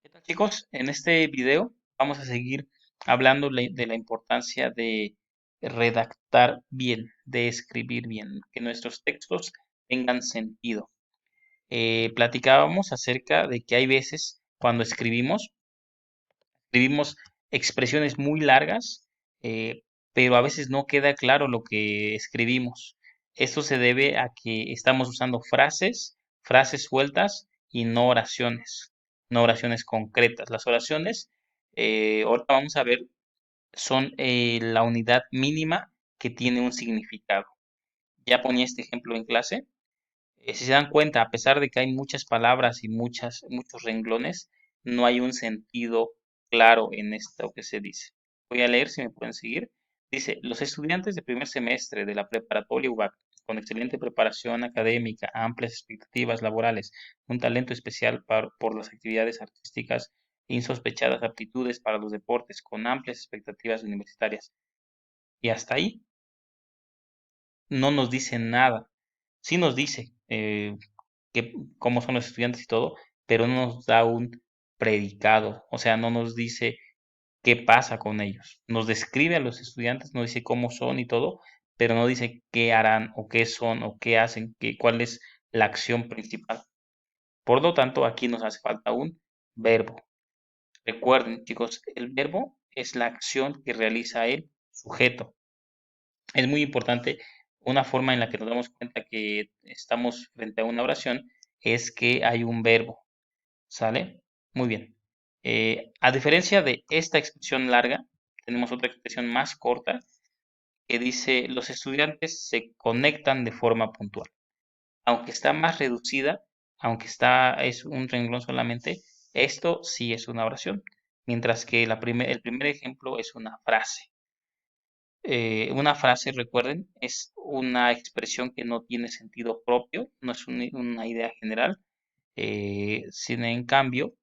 ¿Qué tal, chicos? En este video vamos a seguir hablando de la importancia de redactar bien, de escribir bien, que nuestros textos tengan sentido. Platicábamos acerca de que hay veces cuando escribimos expresiones muy largas, pero a veces no queda claro lo que escribimos. Esto se debe a que estamos usando frases sueltas y no oraciones concretas. Las oraciones, ahorita vamos a ver, son la unidad mínima que tiene un significado. Ya ponía este ejemplo en clase. Si se dan cuenta, a pesar de que hay muchas palabras y muchos renglones, no hay un sentido claro en esto que se dice. Voy a leer si me pueden seguir. Dice, los estudiantes de primer semestre de la preparatoria UBAC, con excelente preparación académica, amplias expectativas laborales, un talento especial por las actividades artísticas, insospechadas aptitudes para los deportes, con amplias expectativas universitarias. Y hasta ahí no nos dice nada. Sí nos dice que, cómo son los estudiantes y todo, pero no nos da un predicado, o sea, no nos dice qué pasa con ellos. Nos describe a los estudiantes, nos dice cómo son y todo, pero no dice qué harán o qué son o qué hacen, cuál es la acción principal. Por lo tanto, aquí nos hace falta un verbo. Recuerden, chicos, el verbo es la acción que realiza el sujeto. Es muy importante. Una forma en la que nos damos cuenta que estamos frente a una oración es que hay un verbo, ¿sale? Muy bien. A diferencia de esta expresión larga, tenemos otra expresión más corta que dice los estudiantes se conectan de forma puntual. Aunque está más reducida, es un renglón solamente, esto sí es una oración, mientras que el primer ejemplo es una frase. Una frase, recuerden, es una expresión que no tiene sentido propio, no es una idea general. Sin en cambio,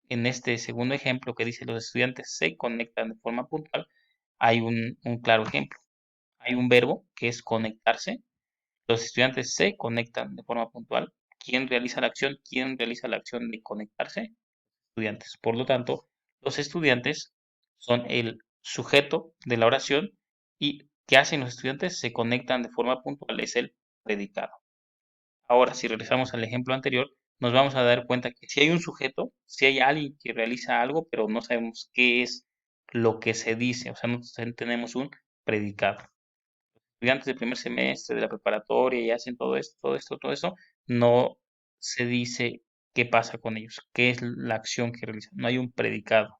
en este segundo ejemplo que dice los estudiantes se conectan de forma puntual, hay un claro ejemplo. Hay un verbo que es conectarse. Los estudiantes se conectan de forma puntual. ¿Quién realiza la acción? ¿Quién realiza la acción de conectarse? Estudiantes. Por lo tanto, los estudiantes son el sujeto de la oración y ¿qué hacen los estudiantes? Se conectan de forma puntual, es el predicado. Ahora, si regresamos al ejemplo anterior, nos vamos a dar cuenta que si hay un sujeto, si hay alguien que realiza algo, pero no sabemos qué es lo que se dice, o sea, no tenemos un predicado. Estudiantes del primer semestre de la preparatoria y hacen todo esto, no se dice qué pasa con ellos, qué es la acción que realizan, no hay un predicado.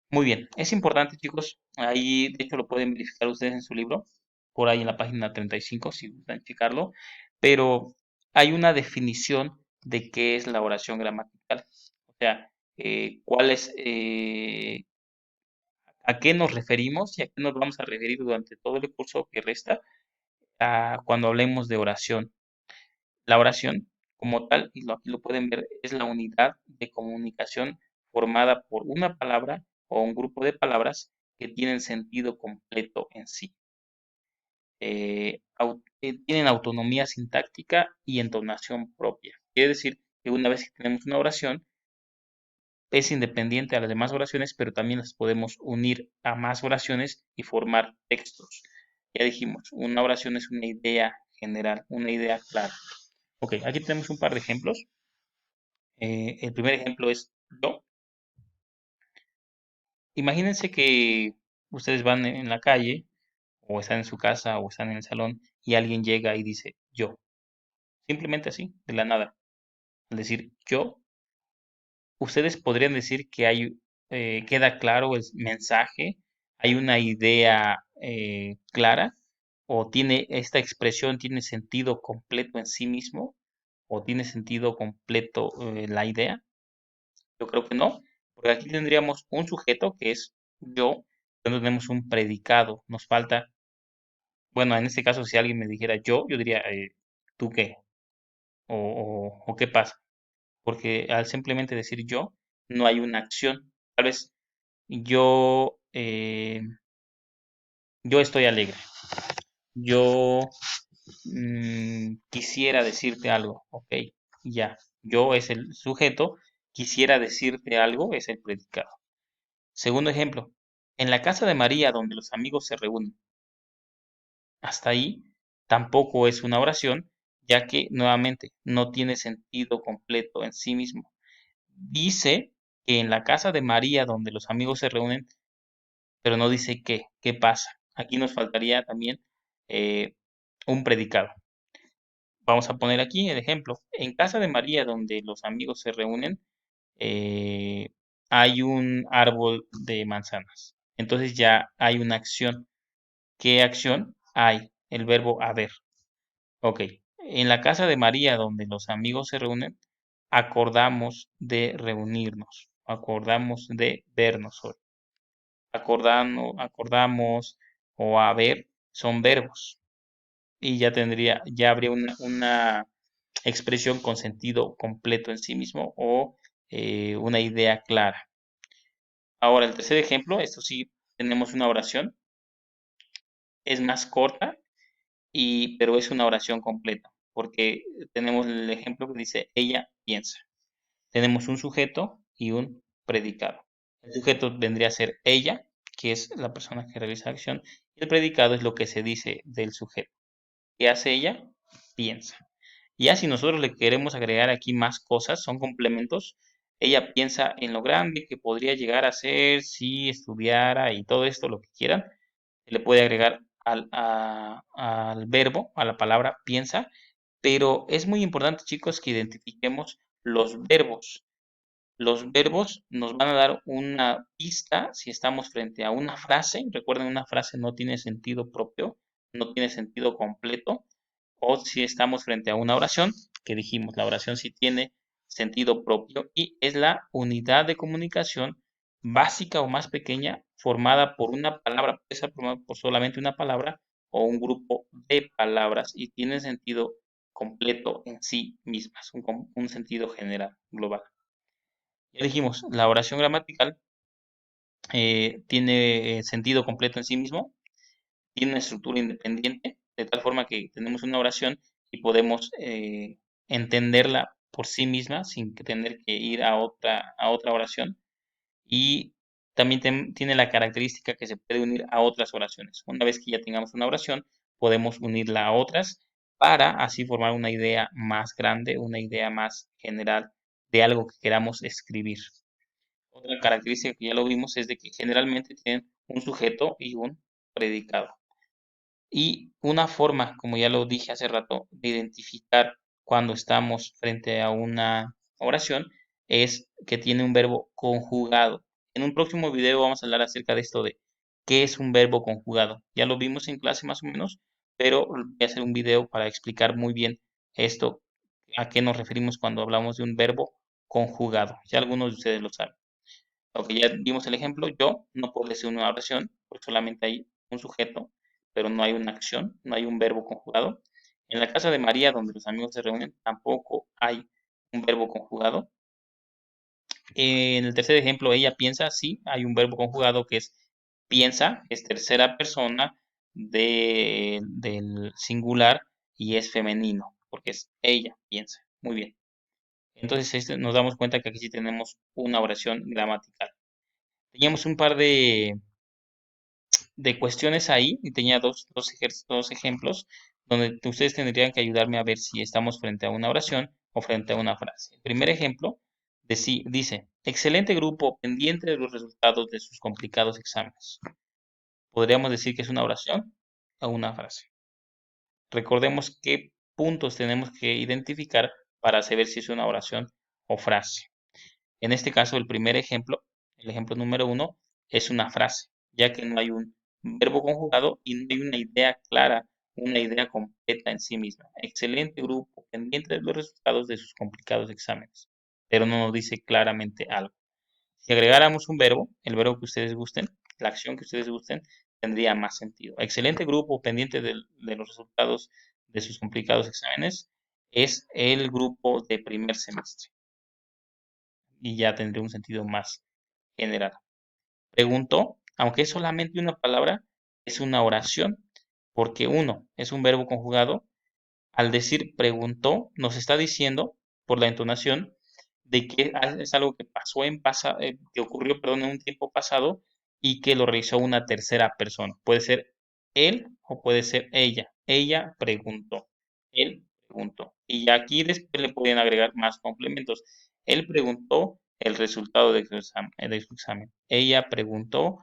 Muy bien, es importante, chicos, ahí de hecho lo pueden verificar ustedes en su libro, por ahí en la página 35, si gustan checarlo, pero hay una definición de qué es la oración gramatical, o sea, cuál es, a qué nos referimos y a qué nos vamos a referir durante todo el curso que resta cuando hablemos de oración. La oración, como tal, y aquí lo pueden ver, es la unidad de comunicación formada por una palabra o un grupo de palabras que tienen sentido completo en sí. Tienen autonomía sintáctica y entonación propia. Quiere decir que una vez que tenemos una oración, es independiente a las demás oraciones, pero también las podemos unir a más oraciones y formar textos. Ya dijimos, una oración es una idea general, una idea clara. Ok, aquí tenemos un par de ejemplos. El primer ejemplo es yo. Imagínense que ustedes van en la calle, o están en su casa, o están en el salón, y alguien llega y dice yo. Simplemente así, de la nada. Al decir yo, ustedes podrían decir que queda claro el mensaje, hay una idea clara, o tiene esta expresión, tiene sentido completo en sí mismo, o tiene sentido completo la idea. Yo creo que no, porque aquí tendríamos un sujeto que es yo, pero no tenemos un predicado. Nos falta, bueno, en este caso, si alguien me dijera yo diría, ¿tú qué? O ¿qué pasa? Porque al simplemente decir yo, no hay una acción. Tal vez yo, yo estoy alegre. Yo quisiera decirte algo, ok, ya. Yo es el sujeto quisiera decirte algo es el predicado. Segundo ejemplo, en la casa de María donde los amigos se reúnen. Hasta ahí tampoco es una oración, ya que nuevamente no tiene sentido completo en sí mismo. Dice que en la casa de María donde los amigos se reúnen, pero no dice qué pasa. Aquí nos faltaría también eh, un predicado. Vamos a poner aquí el ejemplo. En casa de María donde los amigos se reúnen, eh, hay un árbol de manzanas. Entonces ya hay una acción. ¿Qué acción hay? El verbo haber. Ok. En la casa de María, donde los amigos se reúnen, acordamos de reunirnos. Acordamos de vernos hoy. Acordamos o haber son verbos. Y ya habría una expresión con sentido completo en sí mismo o una idea clara. Ahora, el tercer ejemplo, esto sí, tenemos una oración, es más corta, pero es una oración completa, porque tenemos el ejemplo que dice, ella piensa. Tenemos un sujeto y un predicado. El sujeto vendría a ser ella, que es la persona que realiza la acción, y el predicado es lo que se dice del sujeto. ¿Qué hace ella? Piensa. Ya si nosotros le queremos agregar aquí más cosas, son complementos, ella piensa en lo grande que podría llegar a ser si estudiara y todo esto, lo que quieran, se le puede agregar al verbo, a la palabra piensa, pero es muy importante, chicos, que identifiquemos los verbos. Los verbos nos van a dar una pista si estamos frente a una frase. Recuerden, una frase no tiene sentido propio, no tiene sentido completo. O si estamos frente a una oración, que dijimos, la oración sí tiene sentido propio y es la unidad de comunicación básica o más pequeña formada por una palabra, puede ser formada por solamente una palabra o un grupo de palabras y tiene sentido completo en sí mismas, un sentido general, global. Ya dijimos, la oración gramatical tiene sentido completo en sí mismo, tiene una estructura independiente, de tal forma que tenemos una oración y podemos entenderla por sí misma sin tener que ir a otra oración. Y también tiene la característica que se puede unir a otras oraciones. Una vez que ya tengamos una oración, podemos unirla a otras para así formar una idea más grande, una idea más general de algo que queramos escribir. Otra característica que ya lo vimos es de que generalmente tienen un sujeto y un predicado. Y una forma, como ya lo dije hace rato, de identificar cuando estamos frente a una oración es que tiene un verbo conjugado. En un próximo video vamos a hablar acerca de esto de qué es un verbo conjugado. Ya lo vimos en clase más o menos, pero voy a hacer un video para explicar muy bien esto, a qué nos referimos cuando hablamos de un verbo conjugado. Ya algunos de ustedes lo saben. Ok, ya vimos el ejemplo, yo no puedo decir una oración, porque solamente hay un sujeto, pero no hay una acción, no hay un verbo conjugado. En la casa de María, donde los amigos se reúnen, tampoco hay un verbo conjugado. En el tercer ejemplo, ella piensa, sí, hay un verbo conjugado que es piensa, es tercera persona del singular y es femenino, porque es ella piensa. Muy bien. Entonces nos damos cuenta que aquí sí tenemos una oración gramatical. Teníamos un par de cuestiones ahí y tenía dos ejemplos donde ustedes tendrían que ayudarme a ver si estamos frente a una oración o frente a una frase. El primer ejemplo dice, excelente grupo pendiente de los resultados de sus complicados exámenes. Podríamos decir que es una oración o una frase. Recordemos qué puntos tenemos que identificar para saber si es una oración o frase. En este caso, el primer ejemplo, el ejemplo número uno, es una frase, ya que no hay un verbo conjugado y no hay una idea clara, una idea completa en sí misma. Excelente grupo, pendiente de los resultados de sus complicados exámenes, pero no nos dice claramente algo. Si agregáramos un verbo, el verbo que ustedes gusten, la acción que ustedes gusten, tendría más sentido. Excelente grupo pendiente de los resultados de sus complicados exámenes es el grupo de primer semestre y ya tendría un sentido más general. Preguntó, aunque es solamente una palabra, es una oración, porque uno es un verbo conjugado. Al decir preguntó, nos está diciendo, por la entonación, de que es algo que pasó que ocurrió, perdón, en un tiempo pasado y que lo realizó una tercera persona. Puede ser él o puede ser ella. Ella preguntó, él preguntó. Y aquí después le pueden agregar más complementos. Él preguntó el resultado de su examen. Ella preguntó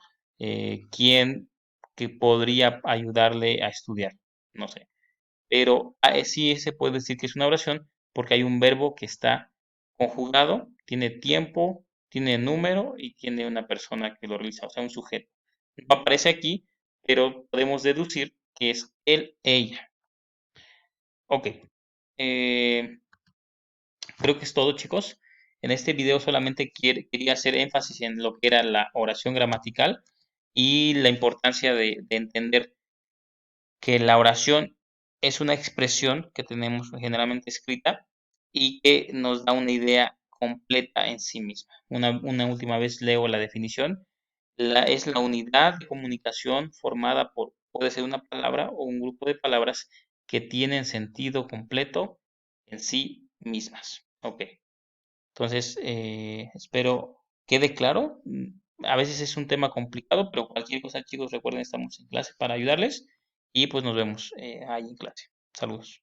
quién que podría ayudarle a estudiar. No sé. Pero sí se puede decir que es una oración porque hay un verbo que está conjugado, tiene tiempo, tiene número y tiene una persona que lo realiza, o sea, un sujeto. No aparece aquí, pero podemos deducir que es él, ella. Ok. Eh, Creo que es todo, chicos. En este video solamente quería hacer énfasis en lo que era la oración gramatical y la importancia de entender que la oración es una expresión que tenemos generalmente escrita y que nos da una idea completa en sí misma. Una última vez leo la definición. Es la unidad de comunicación formada por, puede ser una palabra o un grupo de palabras que tienen sentido completo en sí mismas. Ok. Entonces, espero quede claro. A veces es un tema complicado, pero cualquier cosa, chicos, recuerden, estamos en clase para ayudarles y pues nos vemos ahí en clase. Saludos.